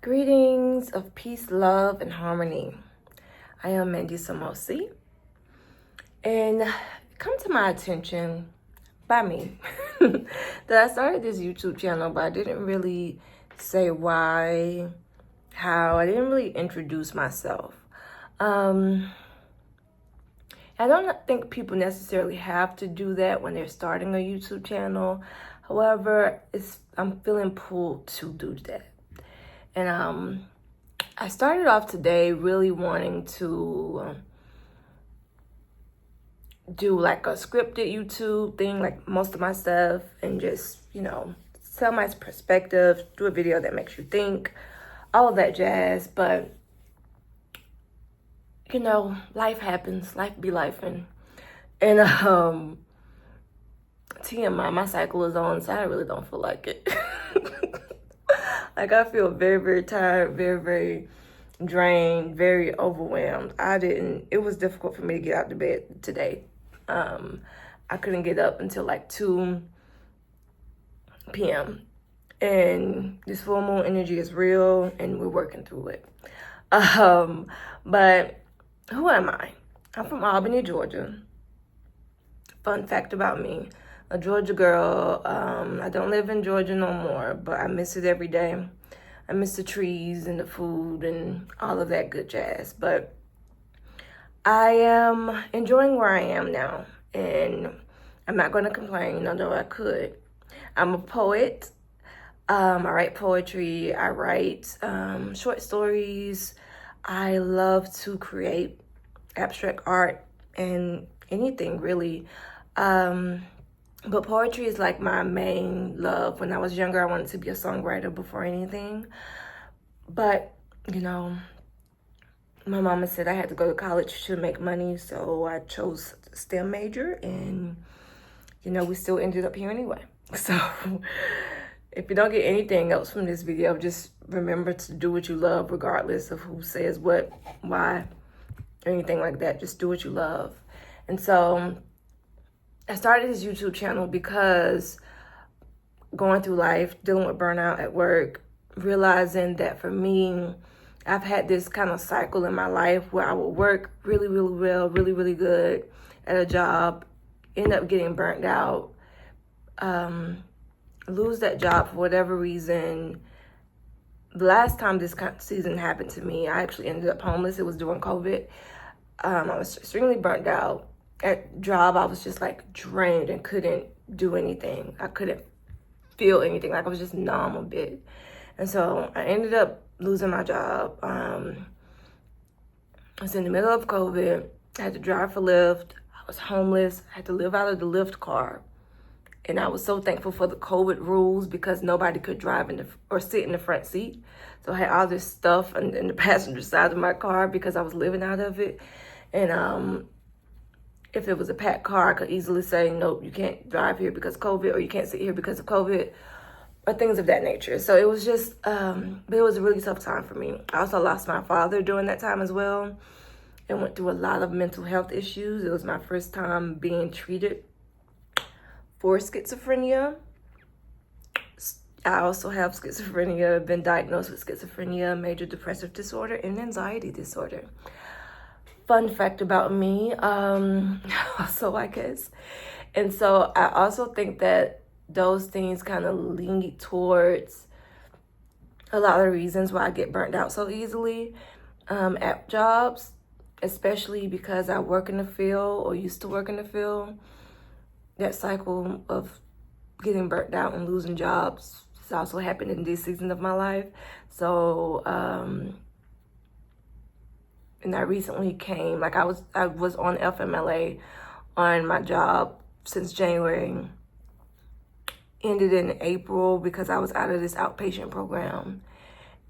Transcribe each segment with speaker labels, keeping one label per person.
Speaker 1: Greetings of peace, love, and harmony. I am Mandisa Mosi, and it come to my attention by me that I started this YouTube channel, but I didn't really say why, how. I didn't really introduce myself. I don't think people necessarily have to do that when they're starting a YouTube channel. However, I'm feeling pulled to do that. And I started off today really wanting to do like a scripted YouTube thing, like most of my stuff, and just, tell my perspective, do a video that makes you think, all of that jazz. But, life happens, life be lifing. And TMI, my cycle is on, so I really don't feel like it. Like, I feel very, very tired, very, very drained, very overwhelmed. It was difficult for me to get out of bed today. I couldn't get up until like 2 p.m. And this full moon energy is real, and we're working through it. But who am I? I'm from Albany, Georgia. Fun fact about me. A Georgia girl. I don't live in Georgia no more, but I miss it every day. I miss the trees and the food and all of that good jazz. But I am enjoying where I am now, and I'm not going to complain, although I could. I'm a poet. I write poetry. I write short stories. I love to create abstract art and anything really. But poetry is like my main love. When I was younger, I wanted to be a songwriter before anything. But, my mama said I had to go to college to make money, so I chose STEM major, and, we still ended up here anyway. So if you don't get anything else from this video, just remember to do what you love, regardless of who says what, why, or anything like that. Just do what you love. And so I started this YouTube channel because going through life, dealing with burnout at work, realizing that for me, I've had this kind of cycle in my life where I would work really, really well, really, really good at a job, end up getting burnt out, lose that job for whatever reason. The last time this season happened to me, I actually ended up homeless. It was during COVID. I was extremely burnt out. At job, I was just like drained and couldn't do anything. I couldn't feel anything. Like I was just numb a bit. And so I ended up losing my job. I was in the middle of COVID. I had to drive for Lyft. I was homeless. I had to live out of the Lyft car. And I was so thankful for the COVID rules because nobody could drive or sit in the front seat. So I had all this stuff in the passenger side of my car because I was living out of it. And if it was a packed car, I could easily say, nope, you can't drive here because of COVID, or you can't sit here because of COVID, or things of that nature. So it was just, but it was a really tough time for me. I also lost my father during that time as well, and went through a lot of mental health issues. It was my first time being treated for schizophrenia. I also have schizophrenia, been diagnosed with schizophrenia, major depressive disorder, and anxiety disorder. Fun fact about me, also, I guess. And so I also think that those things kind of lean towards a lot of reasons why I get burnt out so easily at jobs, especially because I work in the field or used to work in the field. That cycle of getting burnt out and losing jobs has also happened in this season of my life. So, and I recently came, like I was on FMLA on my job since January. Ended in April because I was out of this outpatient program,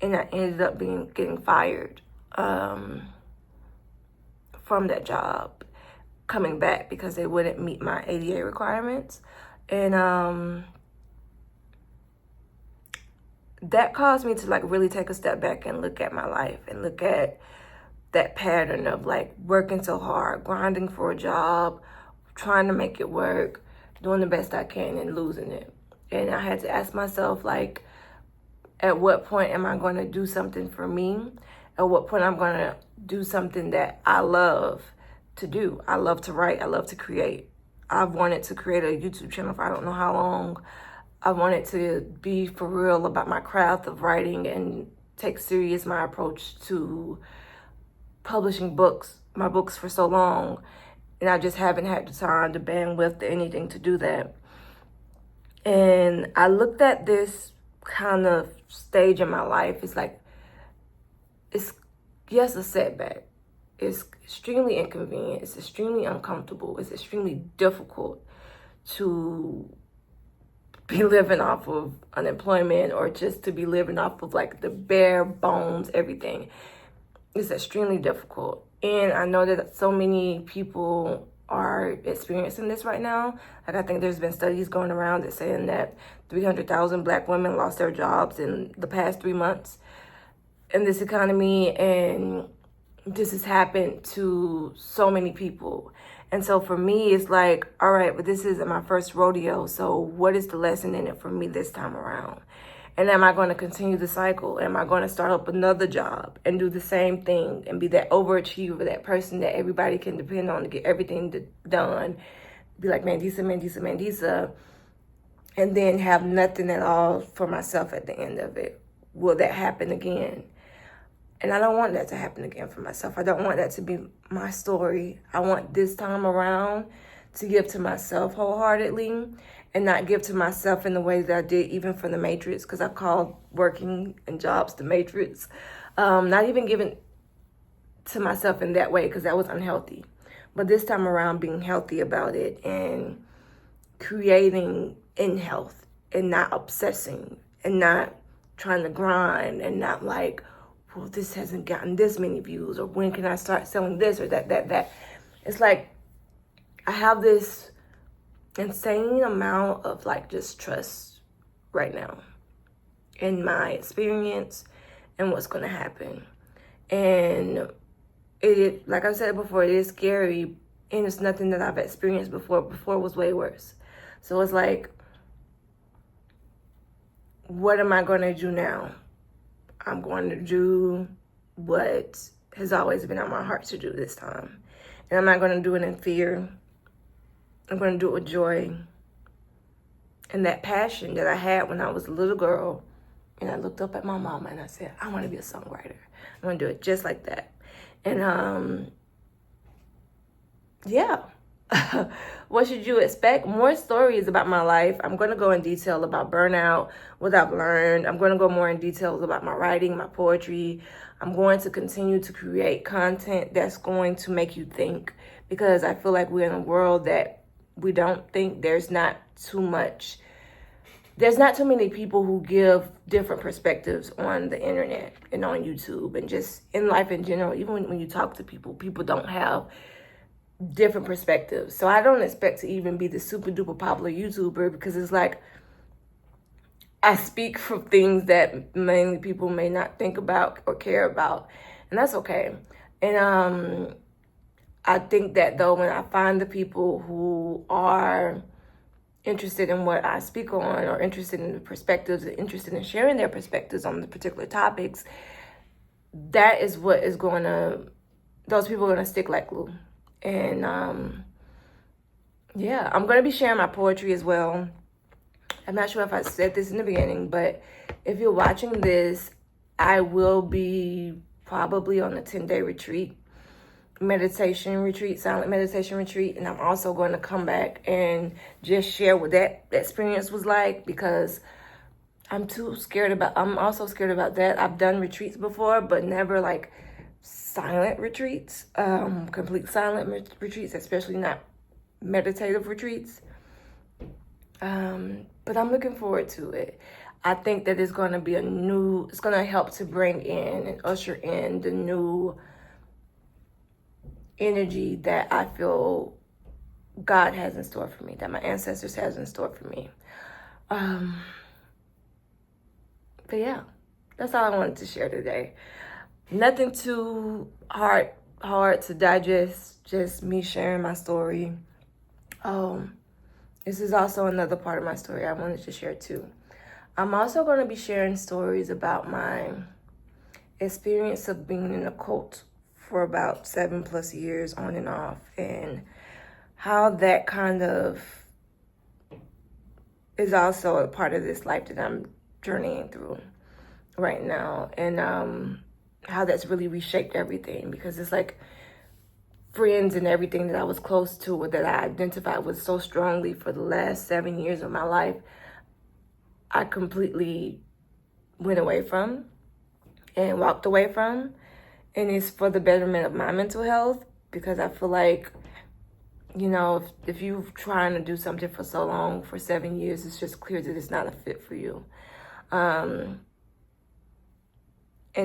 Speaker 1: and I ended up getting fired from that job, coming back because they wouldn't meet my ADA requirements. And that caused me to like really take a step back and look at my life and look at that pattern of like working so hard, grinding for a job, trying to make it work, doing the best I can and losing it. And I had to ask myself, like, At what point am I going to do something for me? At what point I'm going to do something that I love to do? I love to write. I love to create. I've wanted to create a YouTube channel for I don't know how long. I wanted to be for real about my craft of writing and take serious my approach to publishing my books for so long. And I just haven't had the time, the bandwidth, or anything to do that. And I looked at this kind of stage in my life. It's like, it's, yes, a setback. It's extremely inconvenient. It's extremely uncomfortable. It's extremely difficult to be living off of unemployment or just to be living off of like the bare bones, everything. It's extremely difficult. And I know that so many people are experiencing this right now. Like, I think there's been studies going around that saying that 300,000 Black women lost their jobs in the past 3 months in this economy. And this has happened to so many people. And so for me, it's like, all right, but this isn't my first rodeo. So what is the lesson in it for me this time around? And am I going to continue the cycle? Am I going to start up another job and do the same thing and be that overachiever, that person that everybody can depend on to get everything done? Be like Mandisa, and then have nothing at all for myself at the end of it. Will that happen again? And I don't want that to happen again for myself. I don't want that to be my story. I want this time around to give to myself wholeheartedly and not give to myself in the way that I did even for the Matrix, because I called working and jobs the Matrix. Not even giving to myself in that way, because that was unhealthy. But this time around, being healthy about it and creating in health and not obsessing and not trying to grind and not like, well, this hasn't gotten this many views, or when can I start selling this or that. It's like I have this insane amount of like just trust right now in my experience and what's going to happen. And it, like I said before, it is scary, and it's nothing that I've experienced before. Before was way worse. So it's like, what am I going to do now? I'm going to do what has always been on my heart to do this time. And I'm not going to do it in fear. I'm going to do it with joy. And that passion that I had when I was a little girl, and I looked up at my mama and I said, I want to be a songwriter. I'm going to do it just like that. And yeah. What should you expect? More stories about my life. I'm going to go in detail about burnout, what I've learned. I'm going to go more in details about my writing, my poetry. I'm going to continue to create content that's going to make you think, because I feel like we're in a world that we don't think. There's not too many people who give different perspectives on the internet and on YouTube and just in life in general. Even when you talk to people, people don't have different perspectives. So I don't expect to even be the super duper popular YouTuber, because it's like I speak for things that mainly people may not think about or care about, and that's okay. And I think that though, when I find the people who are interested in what I speak on, or interested in the perspectives, or interested in sharing their perspectives on the particular topics, that is what is going to, those people are going to stick like glue. And yeah, I'm going to be sharing my poetry as well. I'm not sure if I said this in the beginning, but if you're watching this, I will be probably on a 10-day retreat, meditation retreat, silent meditation retreat. And I'm also going to come back and just share what that experience was like, because I'm also scared about that. I've done retreats before, but never like silent retreats, complete silent retreats, especially not meditative retreats. But I'm looking forward to it. I think that it's going to be it's going to help to bring in and usher in the new energy that I feel God has in store for me, that my ancestors has in store for me. But yeah, that's all I wanted to share today. Nothing too hard to digest, just me sharing my story. This is also another part of my story I wanted to share too. I'm also going to be sharing stories about my experience of being in a cult for about 7+ years on and off, and how that kind of is also a part of this life that I'm journeying through right now, and how that's really reshaped everything, because it's like friends and everything that I was close to or that I identified with so strongly for the last 7 years of my life, I completely went away from and walked away from. And it's for the betterment of my mental health, because I feel like, you know, if you're trying to do something for so long, for 7 years, it's just clear that it's not a fit for you. And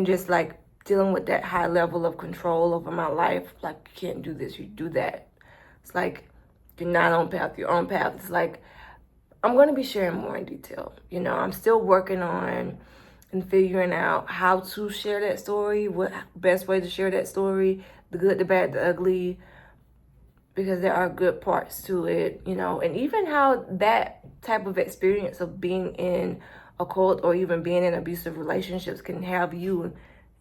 Speaker 1: just like dealing with that high level of control over my life, like, you can't do this, you do that. It's like, you're not on path, you're on path. It's like, I'm going to be sharing more in detail. You know, I'm still working on and figuring out how to share that story, what best way to share that story, the good, the bad, the ugly, because there are good parts to it, you know, and even how that type of experience of being in a cult or even being in abusive relationships can have you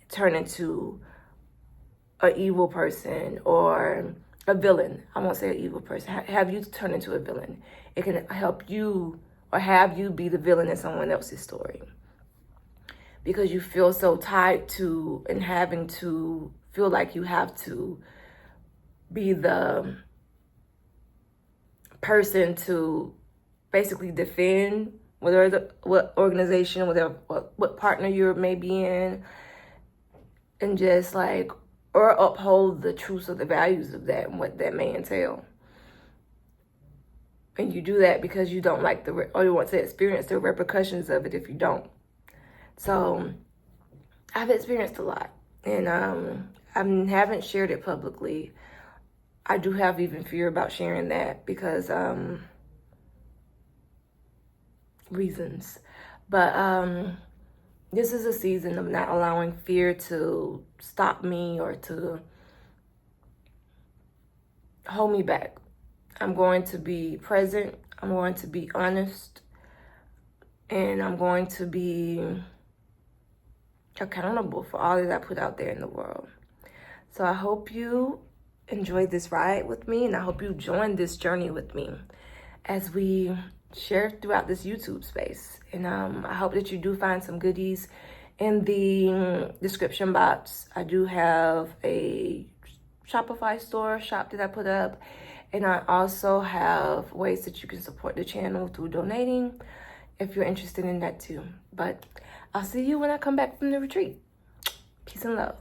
Speaker 1: turn into an evil person or a villain. I won't say an evil person. Have you turn into a villain. It can help you or have you be the villain in someone else's story, because you feel so tied to and having to feel like you have to be the person to basically defend what organization, what partner you may be in, and just like, or uphold the truths of the values of that and what that may entail. And you do that because you don't like or you want to experience the repercussions of it if you don't. So I've experienced a lot, and I haven't shared it publicly. I do have even fear about sharing that because reasons. But this is a season of not allowing fear to stop me or to hold me back. I'm going to be present. I'm going to be honest. And I'm going to be accountable for all that I put out there in the world. So I hope you enjoyed this ride with me, and I hope you join this journey with me as we share throughout this YouTube space. And I hope that you do find some goodies in the description box. I do have a Shopify shop that I put up, and I also have ways that you can support the channel through donating if you're interested in that too. But I'll see you when I come back from the retreat. Peace and love.